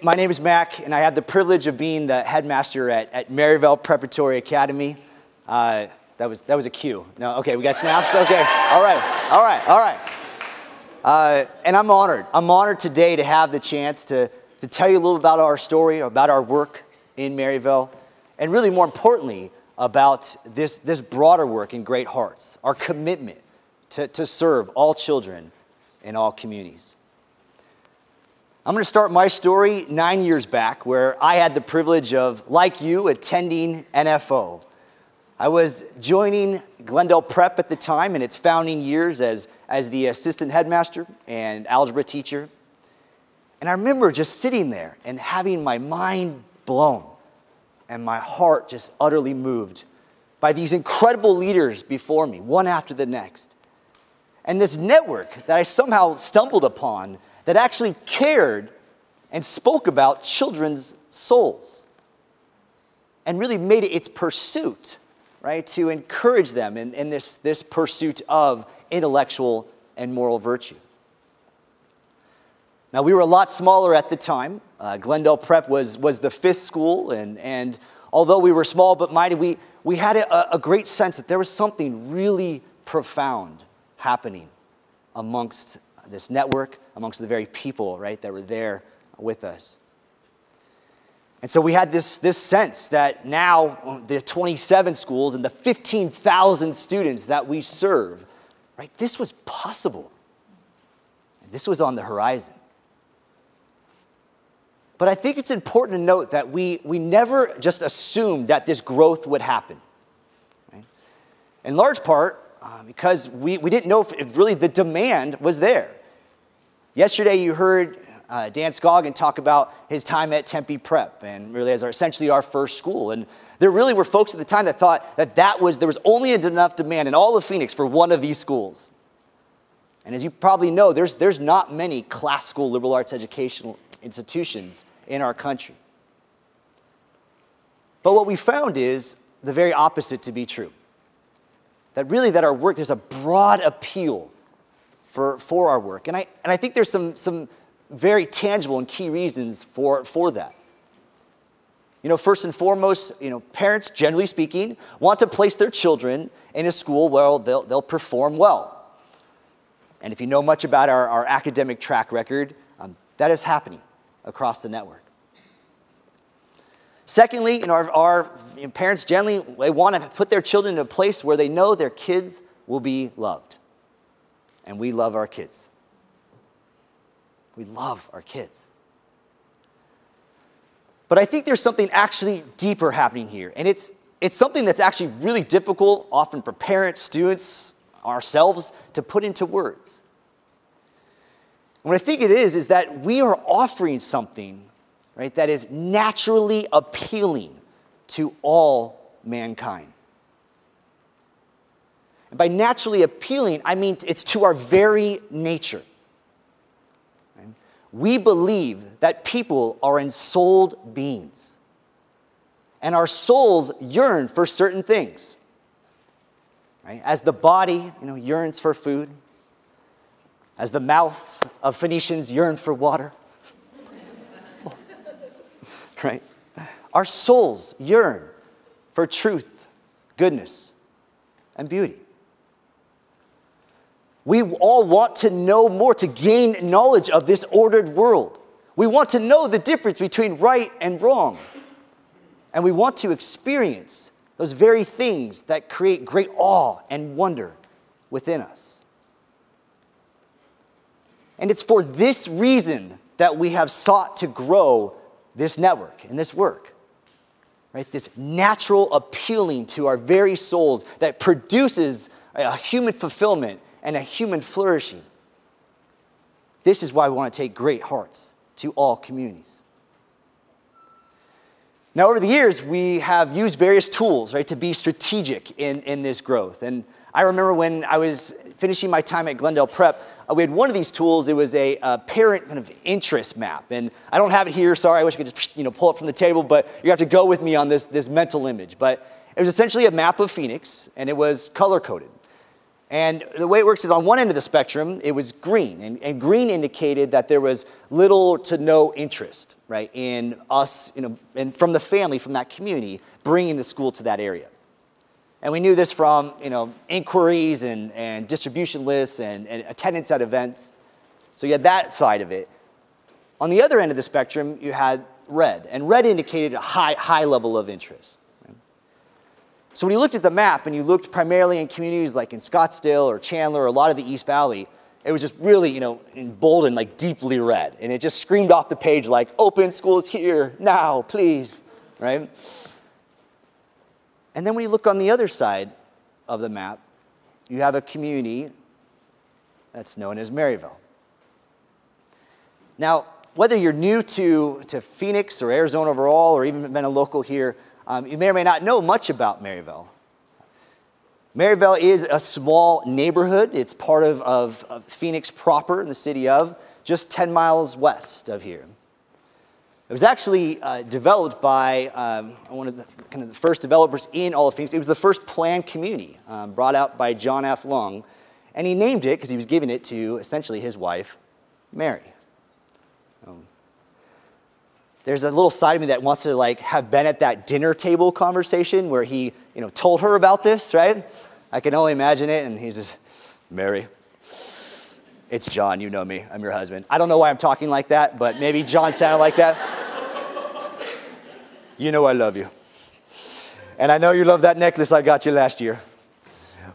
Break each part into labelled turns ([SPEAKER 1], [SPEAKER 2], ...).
[SPEAKER 1] My name is Mac, and I have the privilege of being the headmaster at Maryvale Preparatory Academy. That was a cue. No, okay, we got snaps? Okay, all right. And I'm honored. I'm honored today to have the chance to tell you a little about our story, about our work in Maryvale, and really more importantly, about this broader work in Great Hearts, our commitment to serve all children in all communities. I'm going to start my story 9 years back, where I had the privilege of, like you, attending NFO. I was joining Glendale Prep at the time in its founding years as the assistant headmaster and algebra teacher. And I remember just sitting there and having my mind blown and my heart just utterly moved by these incredible leaders before me, one after the next. And this network that I somehow stumbled upon that actually cared and spoke about children's souls and really made it its pursuit, right, to encourage them in this pursuit of intellectual and moral virtue. Now, we were a lot smaller at the time. Glendale Prep was the fifth school, and although we were small but mighty, we had a great sense that there was something really profound happening amongst this network, amongst the very people, right, that were there with us. And so we had this sense that now the 27 schools and the 15,000 students that we serve, right, this was possible. And this was on the horizon. But I think it's important to note that we never just assumed that this growth would happen. Right? In large part, because we didn't know if really the demand was there. Yesterday you heard Dan Scoggin talk about his time at Tempe Prep, and really as essentially our first school. And there really were folks at the time that thought that there was only enough demand in all of Phoenix for one of these schools. And as you probably know, there's not many classical liberal arts educational institutions in our country. But what we found is the very opposite to be true. That our work, there's a broad appeal for our work. And I think there's some very tangible and key reasons for that. You know, first and foremost, parents, generally speaking, want to place their children in a school where they'll perform well. And if you know much about our academic track record, that is happening across the network. Secondly, our parents generally, they want to put their children in a place where they know their kids will be loved. And we love our kids. We love our kids. But I think there's something actually deeper happening here. And it's something that's actually really difficult, often for parents, students, ourselves, to put into words. And what I think it is that we are offering something, right, that is naturally appealing to all mankind. And by naturally appealing, I mean it's to our very nature. Right? We believe that people are ensouled beings. And our souls yearn for certain things. Right? As the body, yearns for food. As the mouths of Phoenicians yearn for water. Right? Our souls yearn for truth, goodness, and beauty. We all want to know more, to gain knowledge of this ordered world. We want to know the difference between right and wrong. And we want to experience those very things that create great awe and wonder within us. And it's for this reason that we have sought to grow this network and this work. Right? This natural appealing to our very souls that produces a human fulfillment and a human flourishing. This is why we want to take Great Hearts to all communities. Now, over the years, we have used various tools, right, to be strategic in this growth. And I remember when I was finishing my time at Glendale Prep, we had one of these tools. It was a parent kind of interest map. And I don't have it here. Sorry, I wish I could just pull it from the table, but you have to go with me on this mental image. But it was essentially a map of Phoenix, and it was color-coded. And the way it works is on one end of the spectrum, it was green. And green indicated that there was little to no interest, right, in us, and from the family, from that community, bringing the school to that area. And we knew this from, inquiries and distribution lists and attendance at events. So you had that side of it. On the other end of the spectrum, you had red. And red indicated a high level of interest. So when you looked at the map and you looked primarily in communities like in Scottsdale or Chandler or a lot of the East Valley, it was just really, in bold and like deeply red. And it just screamed off the page like, open schools here, now, please, right? And then when you look on the other side of the map, you have a community that's known as Maryvale. Now, whether you're new to Phoenix or Arizona overall or even been a local here, you may or may not know much about Maryvale. Maryvale is a small neighborhood. It's part of Phoenix proper in the city of, just 10 miles west of here. It was actually developed by one of the first developers in all of Phoenix. It was the first planned community brought out by John F. Long, and he named it because he was giving it to essentially his wife, Mary. There's a little side of me that wants to have been at that dinner table conversation where he told her about this, right? I can only imagine it, and he's just, Mary, it's John, you know me, I'm your husband. I don't know why I'm talking like that, but maybe John sounded like that. You know I love you. And I know you love that necklace I got you last year.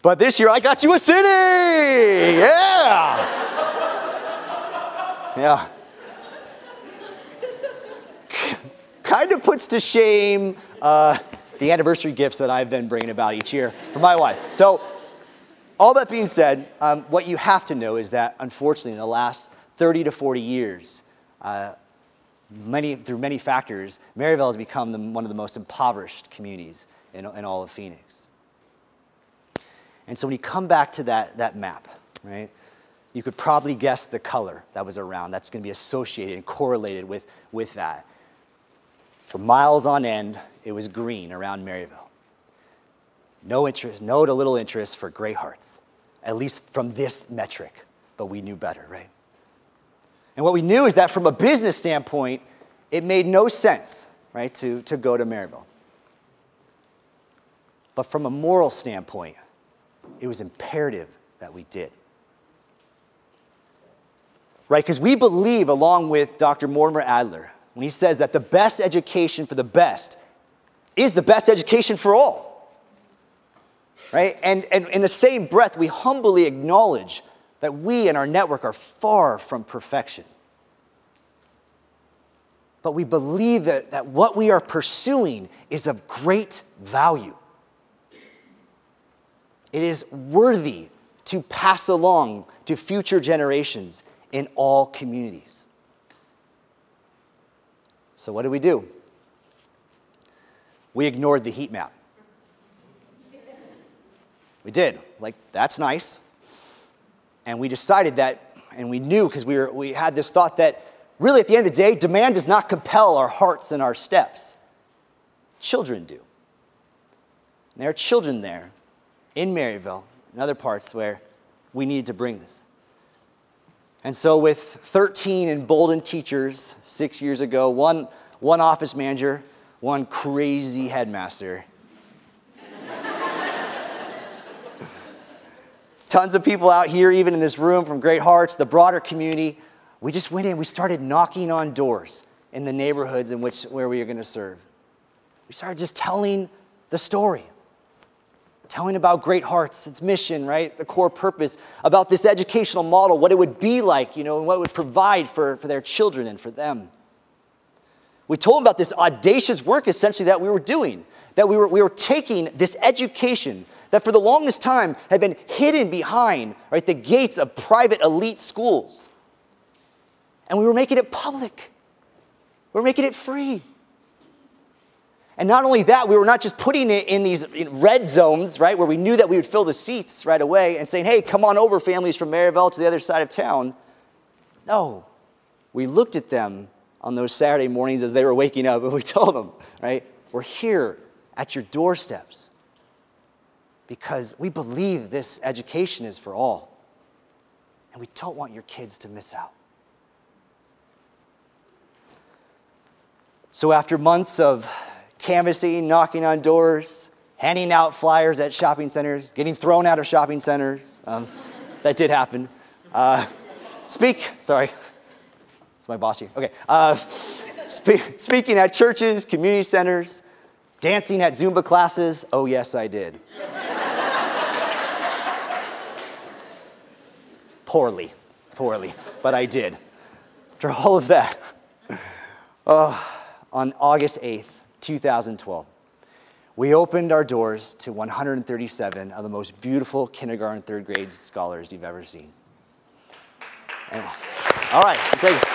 [SPEAKER 1] But this year I got you a city! Yeah! Yeah. Kind of puts to shame the anniversary gifts that I've been bringing about each year for my wife. So all that being said, what you have to know is that, unfortunately, in the last 30 to 40 years, through many factors, Maryvale has become one of the most impoverished communities in all of Phoenix. And so when you come back to that map, right, you could probably guess the color that was around. That's going to be associated and correlated with that. For miles on end, it was green around Maryvale. No interest, no to little interest for Great Hearts, at least from this metric, but we knew better, right? And what we knew is that from a business standpoint, it made no sense, right, to go to Maryvale. But from a moral standpoint, it was imperative that we did. Right, because we believe, along with Dr. Mortimer Adler, when he says that the best education for the best is the best education for all. Right? And in the same breath, we humbly acknowledge that we and our network are far from perfection. But we believe that what we are pursuing is of great value. It is worthy to pass along to future generations in all communities. So what do? We ignored the heat map. We did. That's nice. And we decided that, and we knew because we had this thought that really at the end of the day, demand does not compel our hearts and our steps. Children do. And there are children there in Maryvale and other parts where we needed to bring this. And so with 13 emboldened teachers 6 years ago, one office manager, one crazy headmaster, tons of people out here, even in this room from Great Hearts, the broader community, we just went in, we started knocking on doors in the neighborhoods where we are going to serve. We started just telling the story. Telling about Great Hearts, its mission, right? The core purpose, about this educational model, what it would be like, and what it would provide for their children and for them. We told them about this audacious work, essentially, that we were doing, that we were taking this education that for the longest time had been hidden behind, right, the gates of private elite schools. And we were making it public. We were making it free. And not only that, we were not just putting it in these red zones, right, where we knew that we would fill the seats right away and saying, hey, come on over, families from Maryvale to the other side of town. No, we looked at them on those Saturday mornings as they were waking up, and we told them, right, we're here at your doorsteps because we believe this education is for all. And we don't want your kids to miss out. So after months of canvassing, knocking on doors, handing out flyers at shopping centers, getting thrown out of shopping centers, that did happen. Sorry, it's my boss here. Okay. Speaking at churches, community centers, dancing at Zumba classes. Oh, yes, I did. Poorly, but I did. After all of that, on August 8th, 2012, we opened our doors to 137 of the most beautiful kindergarten, third grade scholars you've ever seen. And, all right, thank you.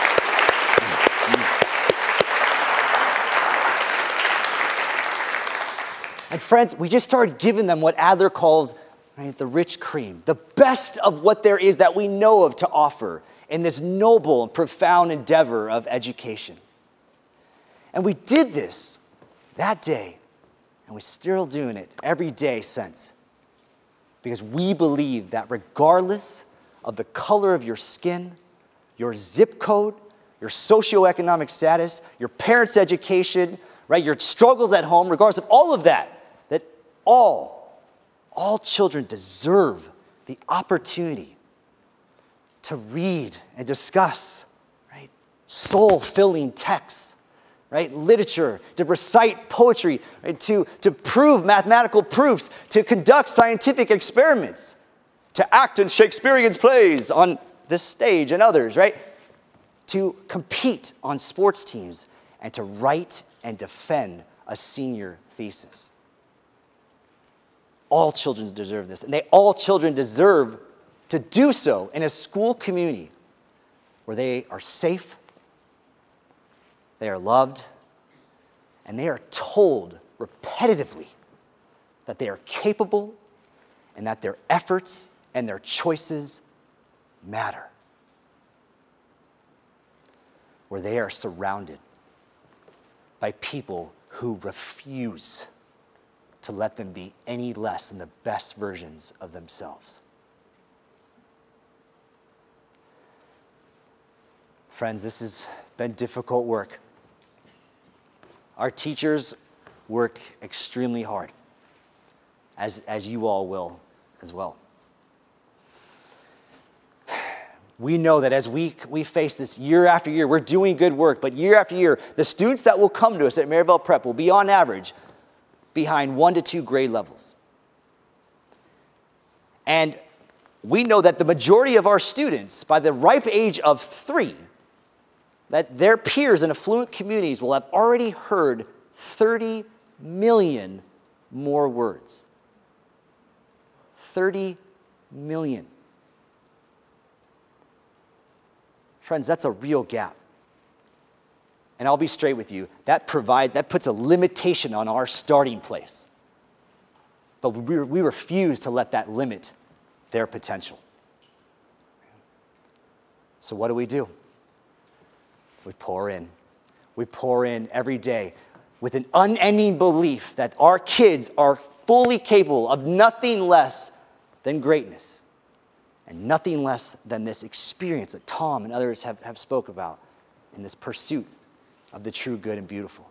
[SPEAKER 1] And friends, we just started giving them what Adler calls, right, the rich cream, the best of what there is that we know of to offer in this noble and profound endeavor of education. And we did this that day, and we're still doing it every day since, because we believe that regardless of the color of your skin, your zip code, your socioeconomic status, your parents' education, right, your struggles at home, regardless of all of that, that all children deserve the opportunity to read and discuss, right, soul-filling texts, right, literature, to recite poetry, right, to prove mathematical proofs, to conduct scientific experiments, to act in Shakespearean plays on this stage and others, right, to compete on sports teams, and to write and defend a senior thesis. All children deserve this, and all children deserve to do so in a school community where they are safe, they are loved, and they are told repetitively that they are capable and that their efforts and their choices matter. Where they are surrounded by people who refuse to let them be any less than the best versions of themselves. Friends, this has been difficult work. Our teachers work extremely hard, as you all will as well. We know that as we face this year after year, we're doing good work, but year after year, the students that will come to us at Maryvale Prep will be on average behind 1 to 2 grade levels. And we know that the majority of our students, by the ripe age of 3, that their peers in affluent communities will have already heard 30 million more words. 30 million. Friends, that's a real gap. And I'll be straight with you, that puts a limitation on our starting place. But we refuse to let that limit their potential. So what do? We pour in. We pour in every day with an unending belief that our kids are fully capable of nothing less than greatness and nothing less than this experience that Tom and others have spoke about in this pursuit of the true, good, and beautiful.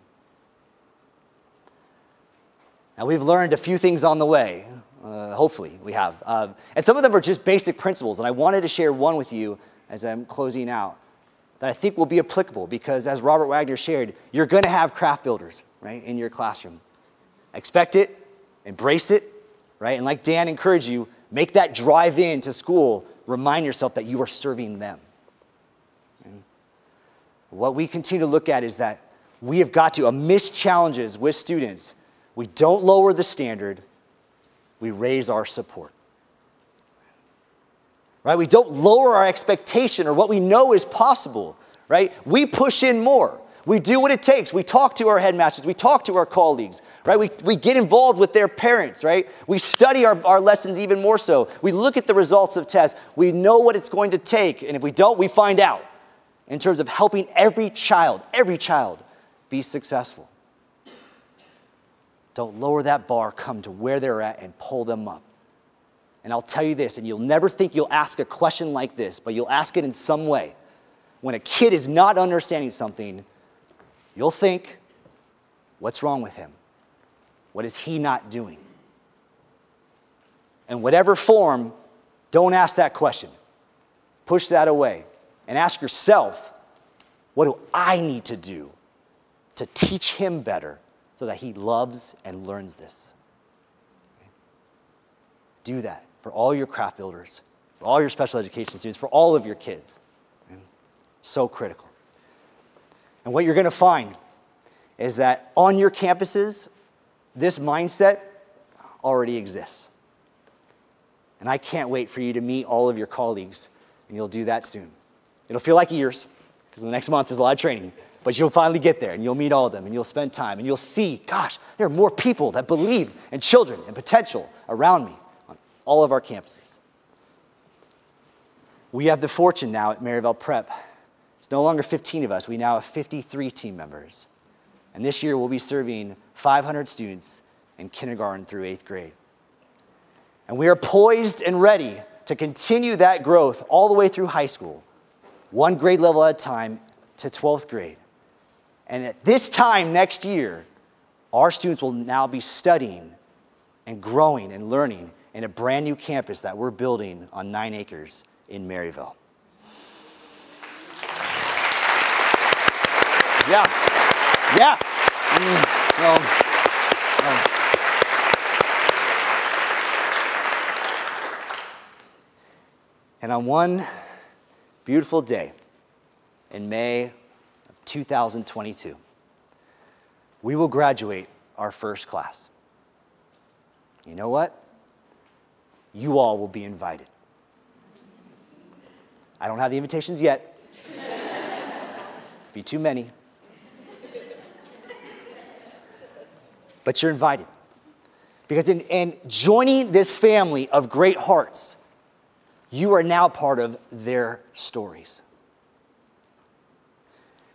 [SPEAKER 1] Now, we've learned a few things on the way. Hopefully, we have. And some of them are just basic principles, and I wanted to share one with you as I'm closing out that I think will be applicable because, as Robert Wagner shared, you're going to have craft builders, right, in your classroom. Expect it, embrace it, right? And like Dan encouraged you, make that drive in to school, remind yourself that you are serving them. What we continue to look at is that we have got to, amidst challenges with students, we don't lower the standard, we raise our support. Right? We don't lower our expectation or what we know is possible, right? We push in more. We do what it takes. We talk to our headmasters. We talk to our colleagues, right? We get involved with their parents, right? We study our lessons even more so. We look at the results of tests. We know what it's going to take, and if we don't, we find out in terms of helping every child be successful. Don't lower that bar. Come to where they're at and pull them up. And I'll tell you this, and you'll never think you'll ask a question like this, but you'll ask it in some way. When a kid is not understanding something, you'll think, what's wrong with him? What is he not doing? In whatever form, don't ask that question. Push that away and ask yourself, what do I need to do to teach him better so that he loves and learns this? Okay? Do that for all your craft builders, for all your special education students, for all of your kids. Okay? So critical. And what you're going to find is that on your campuses, this mindset already exists. And I can't wait for you to meet all of your colleagues, and you'll do that soon. It'll feel like years, because the next month is a lot of training, but you'll finally get there, and you'll meet all of them, and you'll spend time, and you'll see, gosh, there are more people that believe in children and potential around me on all of our campuses. We have the fortune now at Maryvale Prep. It's no longer 15 of us. We now have 53 team members. And this year, we'll be serving 500 students in kindergarten through 8th grade. And we are poised and ready to continue that growth all the way through high school, one grade level at a time to 12th grade. And at this time next year, our students will now be studying and growing and learning in a brand new campus that we're building on 9 acres in Maryvale. Yeah. And on one beautiful day in May of 2022, we will graduate our first class. You know what? You all will be invited. I don't have the invitations yet. Be too many. But you're invited. Because in joining this family of great hearts, you are now part of their stories.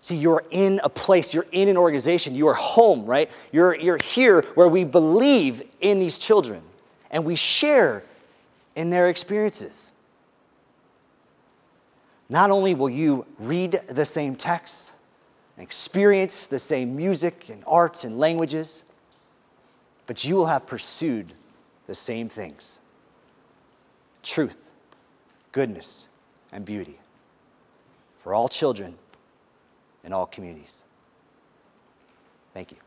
[SPEAKER 1] See, you're in a place, you're in an organization, you are home, right? You're here where we believe in these children and we share in their experiences. Not only will you read the same texts and experience the same music and arts and languages, but you will have pursued the same things: truth, goodness, and beauty for all children in all communities. Thank you.